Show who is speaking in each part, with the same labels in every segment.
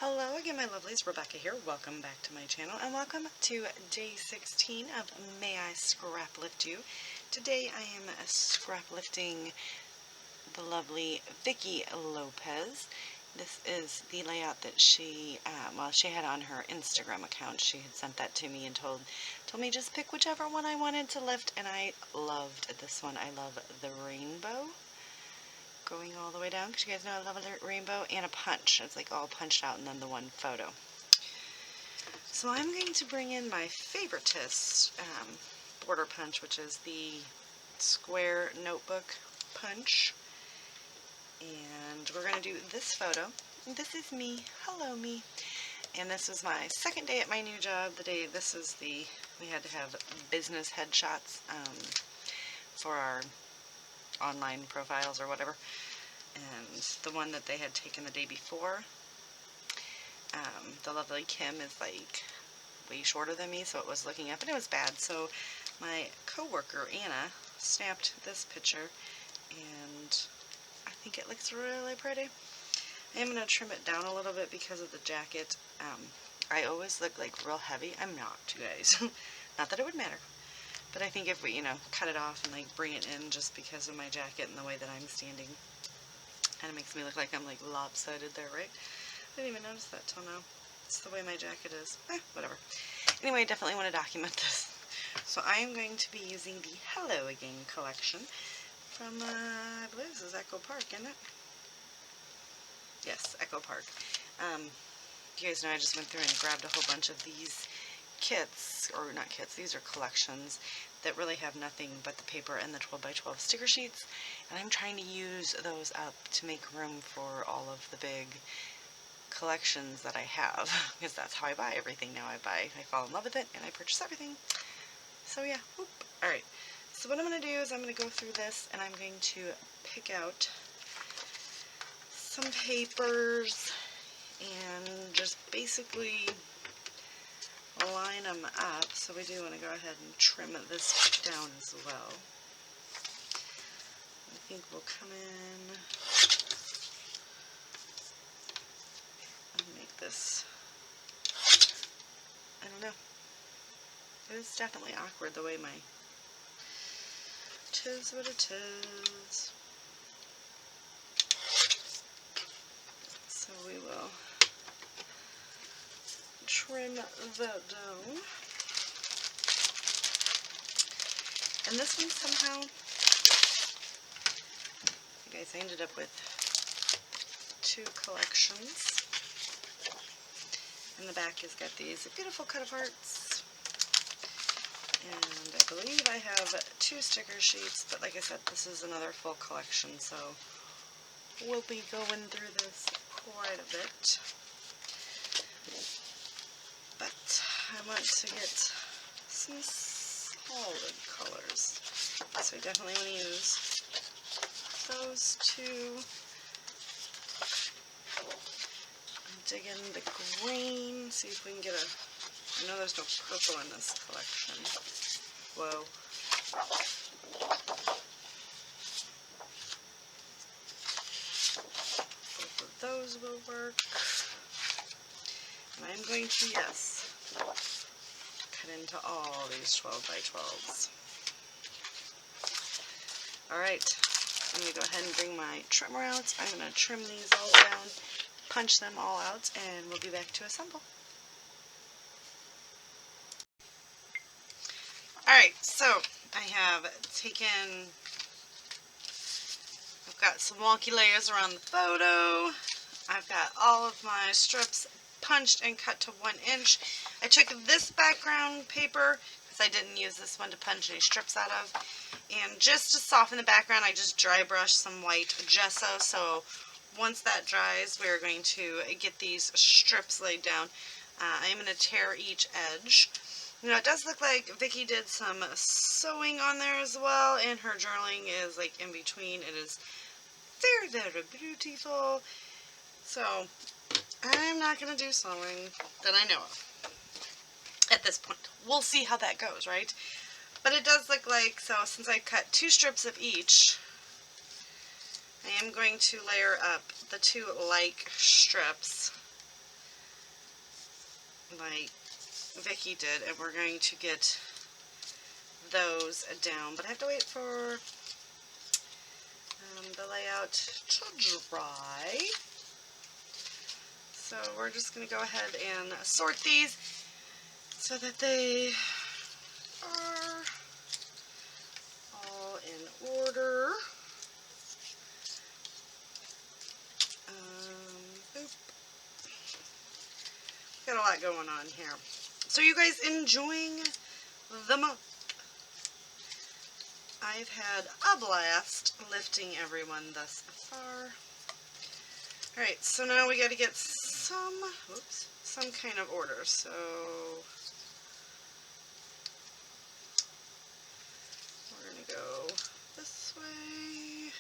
Speaker 1: Hello again, my lovelies. Rebecca here. Welcome back to my channel and welcome to day 16 of May I Scraplift You. Today I am scraplifting the lovely Vicki Lopez. This is the layout that she had on her Instagram account. She had sent that to me and told me just pick whichever one I wanted to lift, and I loved this one. I love the rainbow going all the way down, because you guys know I love a rainbow, and a punch. It's like all punched out and then the one photo. So I'm going to bring in my favoritist border punch, which is the square notebook punch. And we're going to do this photo. This is me. Hello, me. And this was my second day at my new job. We had to have business headshots for our online profiles or whatever, and the one that they had taken the day before, the lovely Kim is like way shorter than me, so it was looking up and it was bad, so my coworker Anna snapped this picture and I think it looks really pretty. I am going to trim it down a little bit because of the jacket. I always look like real heavy. I'm not, you guys. Not that it would matter. But I think if we, cut it off and, bring it in just because of my jacket and the way that I'm standing, kind of makes me look like I'm, lopsided there, right? I didn't even notice that till now. It's the way my jacket is. Whatever. Anyway, I definitely want to document this. So I am going to be using the Hello Again collection from, I believe this is Echo Park, isn't it? Yes, Echo Park. You guys know I just went through and grabbed a whole bunch of these kits, or not kits, these are collections that really have nothing but the paper and the 12x12 sticker sheets, and I'm trying to use those up to make room for all of the big collections that I have, because that's how I buy everything now. I fall in love with it and I purchase everything. So yeah, alright, so what I'm going to do is I'm going to go through this and I'm going to pick out some papers and just basically line them up. So we do want to go ahead and trim this down as well. I think we'll come in and make this, I don't know, it was definitely awkward the way my, tis what it is. So we will trim that down. And this one somehow, you guys, I ended up with two collections. In the back has got these beautiful cut of hearts. And I believe I have two sticker sheets, but like I said, this is another full collection, so we'll be going through this quite a bit. But I want to get some solid colors, so I definitely want to use those two. Dig in the green, see if we can get I know there's no purple in this collection. Whoa. Both of those will work. And I'm going to, yes, cut into all these 12x12s. Alright, I'm going to go ahead and bring my trimmer out. I'm going to trim these all down, punch them all out, and we'll be back to assemble. Alright, so I have I've got some wonky layers around the photo. I've got all of my strips punched and cut to 1 inch. I took this background paper because I didn't use this one to punch any strips out of, and just to soften the background I just dry brushed some white gesso. So once that dries, we're going to get these strips laid down. I am going to tear each edge. It does look like Vicki did some sewing on there as well, and her journaling is in between. It is very, very beautiful. So I'm not going to do sewing that I know of at this point. We'll see how that goes, right? But it does look like, so since I cut 2 strips of each, I am going to layer up the 2 like strips like Vicky did, and we're going to get those down. But I have to wait for the layout to dry. So we're just going to go ahead and sort these so that they are all in order. Boop. Got a lot going on here. So you guys enjoying the month? I've had a blast lifting everyone thus far. Alright, so now we got to get some kind of order. So we're going to go this way.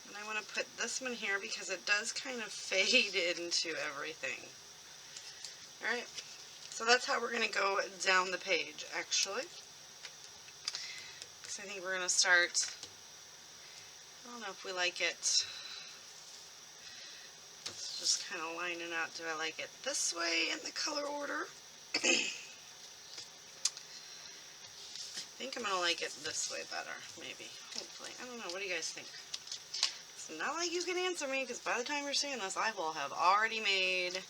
Speaker 1: And I want to put this one here because it does kind of fade into everything. Alright, so that's how we're going to go down the page, actually. So I think we're going to start, I don't know if we like it, just kind of lining out. Do I like it this way in the color order? I think I'm going to like it this way better, maybe, hopefully. I don't know, what do you guys think? It's not like you can answer me, because by the time you're seeing this, I will have already made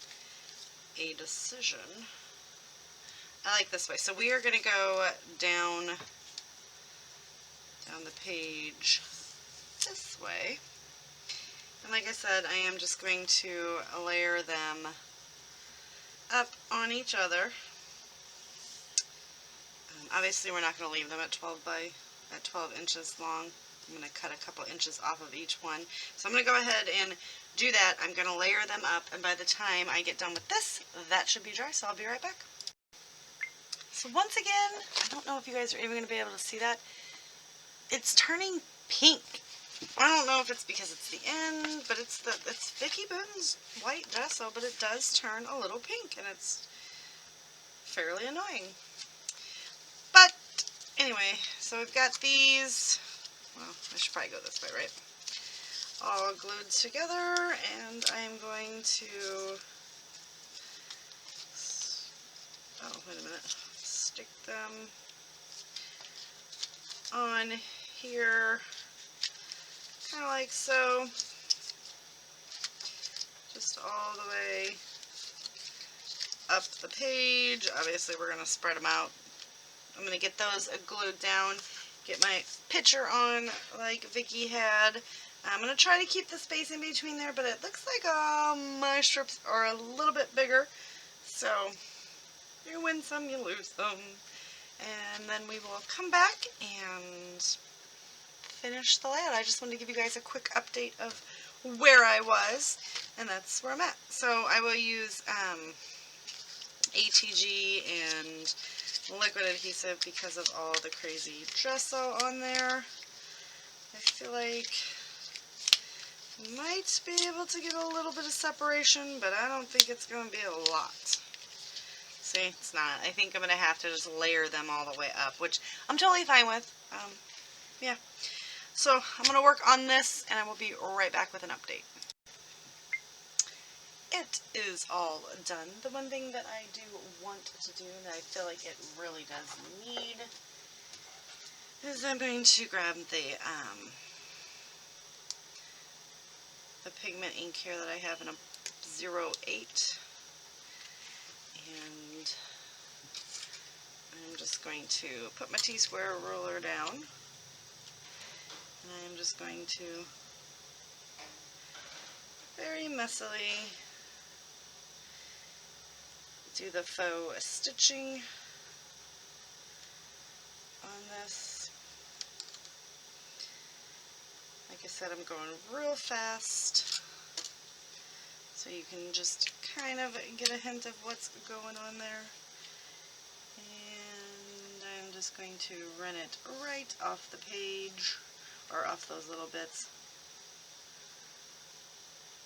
Speaker 1: a decision. I like this way. So we are going to go down the page this way. And like I said, I am just going to layer them up on each other. Obviously, we're not going to leave them at 12 inches long. I'm going to cut a couple inches off of each one. So I'm going to go ahead and do that. I'm going to layer them up, and by the time I get done with this, that should be dry, so I'll be right back. So once again, I don't know if you guys are even going to be able to see that. It's turning pink. I don't know if it's because it's the end, but it's Vicky Boone's white gesso, but it does turn a little pink, and it's fairly annoying. But anyway, so we've got these. Well, I should probably go this way, right? All glued together, and I'm going to, oh, wait a minute, stick them on here, kind of like so, just all the way up the page. Obviously, we're going to spread them out. I'm going to get those glued down, get my picture on like Vicky had. I'm going to try to keep the space in between there, but it looks like my strips are a little bit bigger. So you win some, you lose some. And then we will come back and finish the layout. I just wanted to give you guys a quick update of where I was, and that's where I'm at. So I will use ATG and liquid adhesive because of all the crazy gesso on there. I feel like might be able to get a little bit of separation, but I don't think it's going to be a lot. See, it's not. I think I'm going to have to just layer them all the way up, which I'm totally fine with. Yeah. So I'm going to work on this, and I will be right back with an update. It is all done. The one thing that I do want to do, that I feel like it really does need, is I'm going to grab the pigment ink here that I have in a 08, and I'm just going to put my T-square ruler down, and I'm just going to very messily do the faux stitching on this. Like I said, I'm going real fast, so you can just kind of get a hint of what's going on there. And I'm just going to run it right off the page, or off those little bits.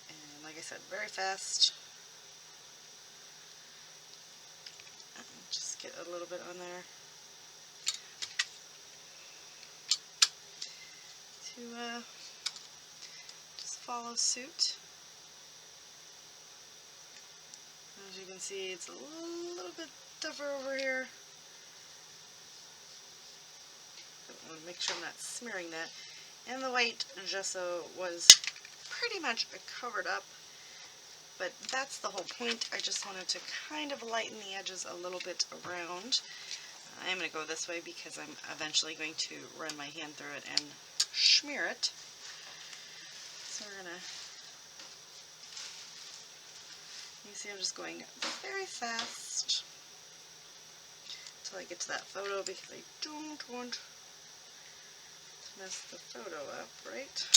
Speaker 1: And like I said, very fast. And just get a little bit on there to just follow suit. As you can see, it's a little bit tougher over here. I want to make sure I'm not smearing that. And the white gesso was pretty much covered up, but that's the whole point. I just wanted to kind of lighten the edges a little bit around. I'm going to go this way because I'm eventually going to run my hand through it and smear it. So we're going to, you see I'm just going very fast until I get to that photo because I don't want to mess the photo up, right?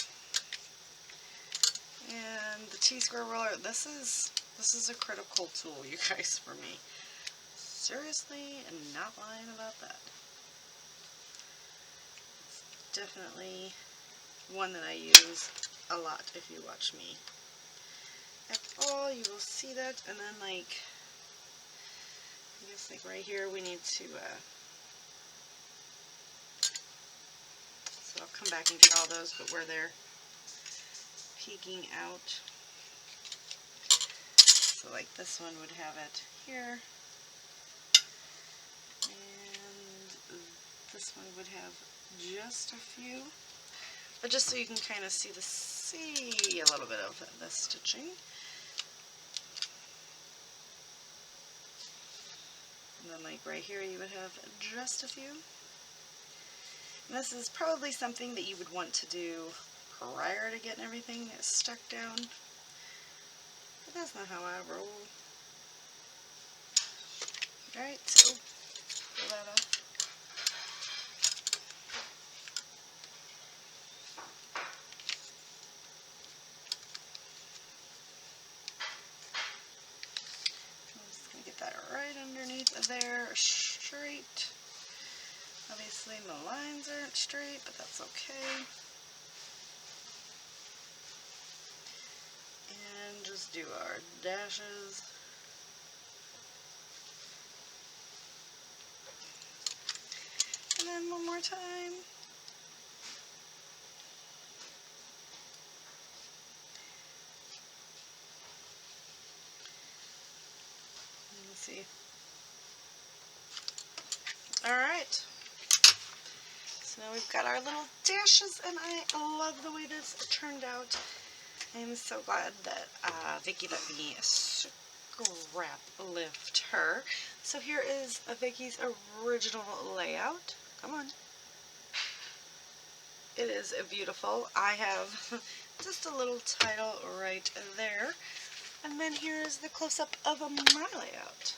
Speaker 1: And the T-square roller, this is a critical tool, you guys, for me. Seriously, and not lying about that. It's definitely one that I use a lot if you watch me at all. You will see that. And then, like, I guess like right here we need to so I'll come back and get all those, but where they're peeking out, so like this one would have it here, and this one would have just a few, but just so you can kind of see a little bit of the stitching. And then like right here you would have just a few. And this is probably something that you would want to do prior to getting everything stuck down, but that's not how I roll. Alright, so pull that off. I'm just going to get that right underneath there, straight. Obviously my lines aren't straight, but that's okay. And just do our dashes. And then one more time. Let's see. Alright. So now we've got our little dashes, and I love the way this turned out. I am so glad that Vicki let me Scraplift her. So here is Vicki's original layout. Come on. It is beautiful. I have just a little title right there. And then here's the close-up of my layout.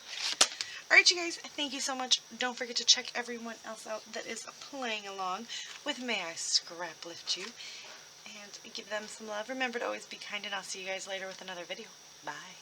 Speaker 1: Alright, you guys, thank you so much. Don't forget to check everyone else out that is playing along with May I Scraplift You, and give them some love. Remember to always be kind, and I'll see you guys later with another video. Bye.